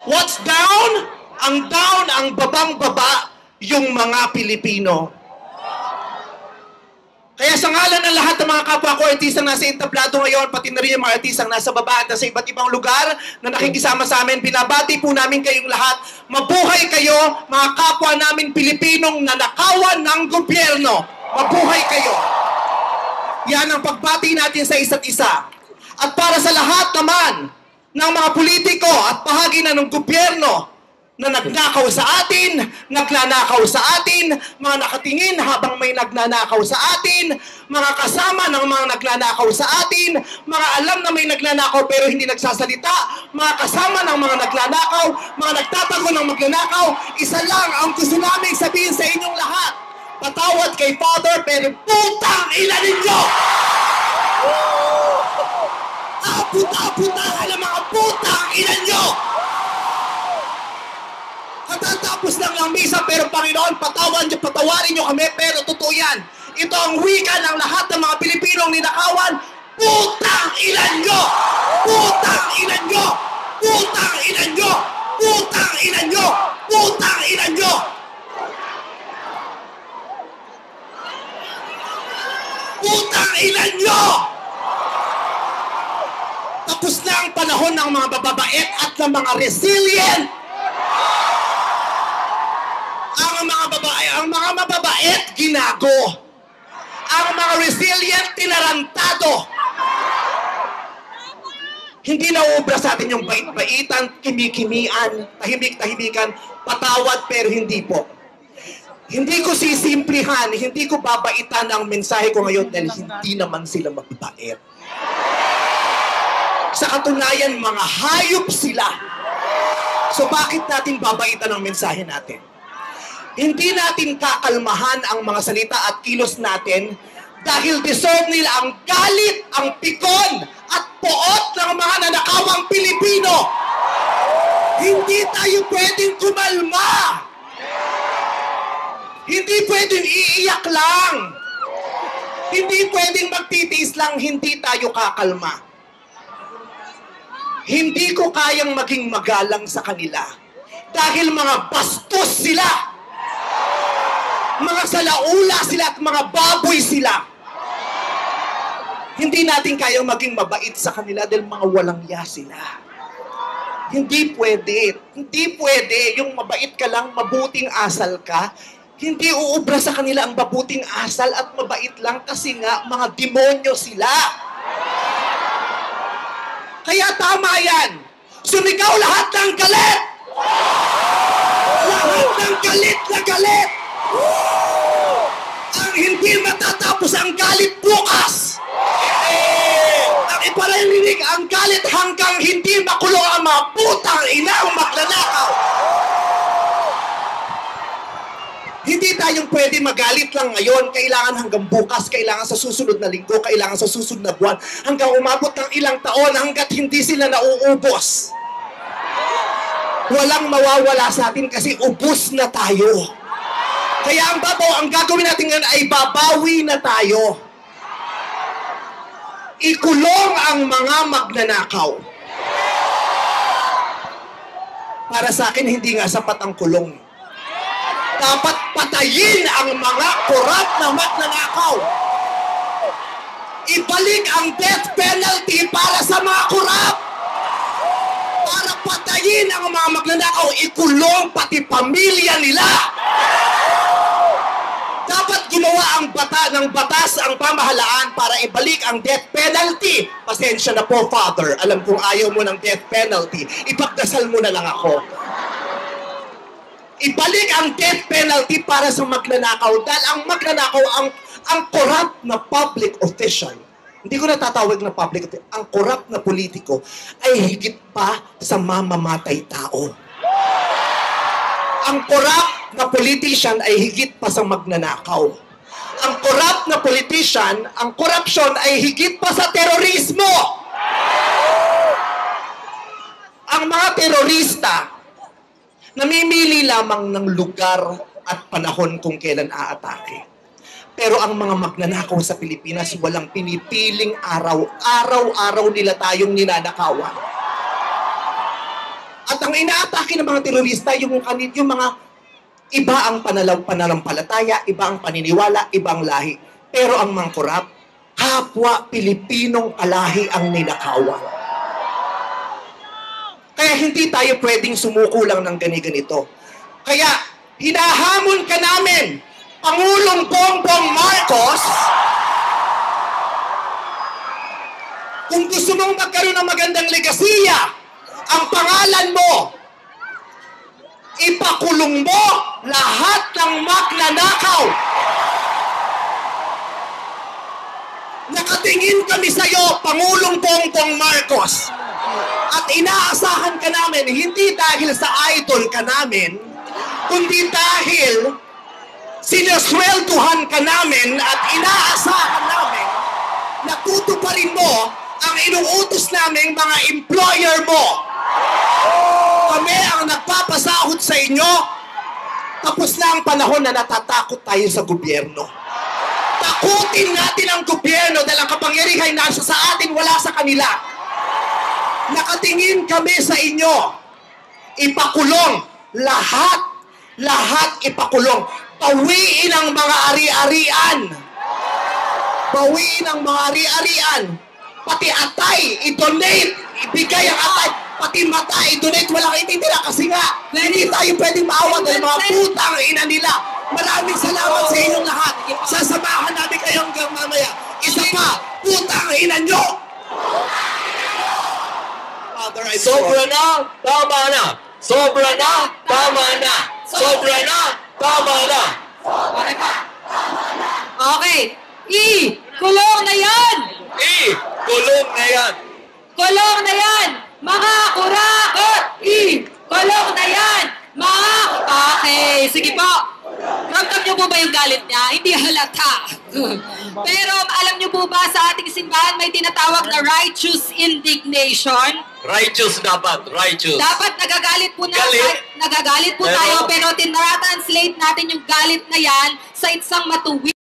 What's down? Ang down, ang babang-baba, yung mga Pilipino. Kaya sa ngalan ng lahat ng mga kapwa ko, artistang nasa entablado ngayon, pati na rin yung mga artistang nasa baba at nasa iba't ibang lugar na nakikisama sa amin, binabati po namin kayong lahat. Mabuhay kayo, mga kapwa namin Pilipinong nanakawan ng gobyerno. Mabuhay kayo. Yan ang pagbati natin sa isa't isa. At para sa lahat naman ng mga politiko at bahagi na ng gobyerno na nagnakaw sa atin, naglanakaw sa atin, mga nakatingin habang may nagnanakaw sa atin, mga kasama ng mga nagnanakaw sa atin, mga alam na may nagnanakaw pero hindi nagsasalita, mga kasama ng mga nagnanakaw, mga nagtatago ng magnanakaw, isa lang ang gusto namin sabihin sa inyong lahat. Patawad kay Father, pero putang ina ninyo! Puta-puta ka ng mga putang ina nyo! Katatapos lang ng misa, pero Panginoon, patawarin nyo kami, pero totoo yan. Ito ang wika ng lahat ng mga Pilipinong ninakawan, putang ina nyo! Putang ina nyo! Putang ina nyo! Putang ina nyo! Putang ina nyo! Putang ina nyo! Tapos na ang panahon ng mga bababait at ng mga resilient. Ang mga mababait, ginago. Ang mga resilient, tinarantado. Hindi nauubra sa atin yung bait-baitan, kimi-kimian, tahimik-tahimikan, patawad pero hindi po. Hindi ko sisimplihan, hindi ko babaitan ang mensahe ko ngayon dahil hindi naman sila mababait. Sa katunayan, mga hayop sila. So bakit natin babaitan ang mensahe natin? Hindi natin kakalmahan ang mga salita at kilos natin dahil deserve nila ang galit, ang pikon, at poot ng mga nanakawang Pilipino. Hindi tayo pwedeng kumalma. Hindi pwedeng iiyak lang. Hindi pwedeng magtitiis lang, hindi tayo kakalma. Hindi ko kayang maging magalang sa kanila dahil mga bastos sila. Mga salaula sila at mga baboy sila. Hindi natin kayang maging mabait sa kanila dahil mga walang ya sila. Hindi pwede. Hindi pwede. Yung mabait ka lang, mabuting asal ka, hindi uubra sa kanila ang mabuting asal at mabait lang kasi nga mga demonyo sila. Kaya tama yan. Sumigaw lahat ng galit! Lahat ng galit na galit! Ang hindi matatapos ang galit bukas! Ang iparalinig ang galit hanggang hindi makulong ang mga putang inang magnanakaw! Hindi tayong pwede magalit lang ngayon. Kailangan hanggang bukas, kailangan sa susunod na linggo, kailangan sa susunod na buwan, hanggang umabot ng ilang taon hanggat hindi sila nauubos. Walang mawawala sa atin kasi ubos na tayo. Kaya ang gagawin natin ngayon ay babawi na tayo. Ikulong ang mga magnanakaw. Para sa akin, hindi nga sapat ang kulong. Dapat patayin ang mga korap na magnanakaw. Ibalik ang death penalty para sa mga korap. Para patayin ang mga magnanakaw, ikulong pati pamilya nila. Dapat gumawa ang batas ang pamahalaan para ibalik ang death penalty. Pasensya na po, Father. Alam kong ayaw mo ng death penalty. Ipagdasal mo na lang ako. Ibalik ang death penalty para sa magnanakaw dahil ang magnanakaw ang corrupt na public official. Hindi ko natatawag na public official. Ang corrupt na politiko ay higit pa sa mamamatay tao. Ang corrupt na politician ay higit pa sa magnanakaw. Ang corrupt na politician, ang corruption ay higit pa sa terorismo. Ang mga terorista namimili lamang ng lugar at panahon kung kailan aatake. Pero ang mga magnanakaw sa Pilipinas, walang pinipiling araw. Araw-araw nila tayong ninanakawan. At ang inaatake ng mga terorista, yung mga iba ang pananampalataya, iba ang paniniwala, ibang lahi. Pero ang mga korap, kapwa Pilipinong kalahi ang ninakawan. Kaya hindi tayo pwedeng sumuko lang ng ganito. Kaya hinahamon ka namin, Pangulong Bongbong Marcos, kung gusto mong magkaroon ng magandang legasiya, ang pangalan mo, ipakulong mo lahat ng magnanakaw. Nakatingin kami sa iyo, Pangulong Bongbong Marcos. At inaasahan ka namin, hindi dahil sa idol ka namin, kundi dahil sinaswelduhan ka namin at inaasahan namin na tutuparin mo ang inuutos naming mga employer mo. Kami ang nagpapasahod sa inyo. Tapos na ang panahon na natatakot tayo sa gobyerno. Takutin natin ang gobyerno dahil ang kapangyarihan nasa sa atin, wala sa kanila. Nakatingin kami sa inyo. Ipakulong lahat ipakulong. Bawiin ang mga ari-arian. Bawiin ang mga ari-arian. Pati atay, i-donate, ibigay ang atay. Pati mata, i-donate, walang ititira kasi nga, hindi tayo pwedeng maawa dahil mga putang ina nila. Maraming salamat sa inyong lahat. Sasamahan namin kayo hanggang mamaya. Isa pa, putang ina nyo! Father, I Sobra na, tama na. Sobra na, tama na. Sobra na, tama na. Okay. Kulong na yan! Kulong na yan. Kulong na yan! Mga kurakot! Kulong na yan! Mga... Okay, sige po. Ramdam niyo po ba yung galit niya? Hindi halata. Pero alam niyo po ba sa ating simbahan may tinatawag na righteous indignation? Righteous dapat, righteous. Dapat nagagalit po Galit. tayo pero tinatranslate natin yung galit na yan sa isang matuwid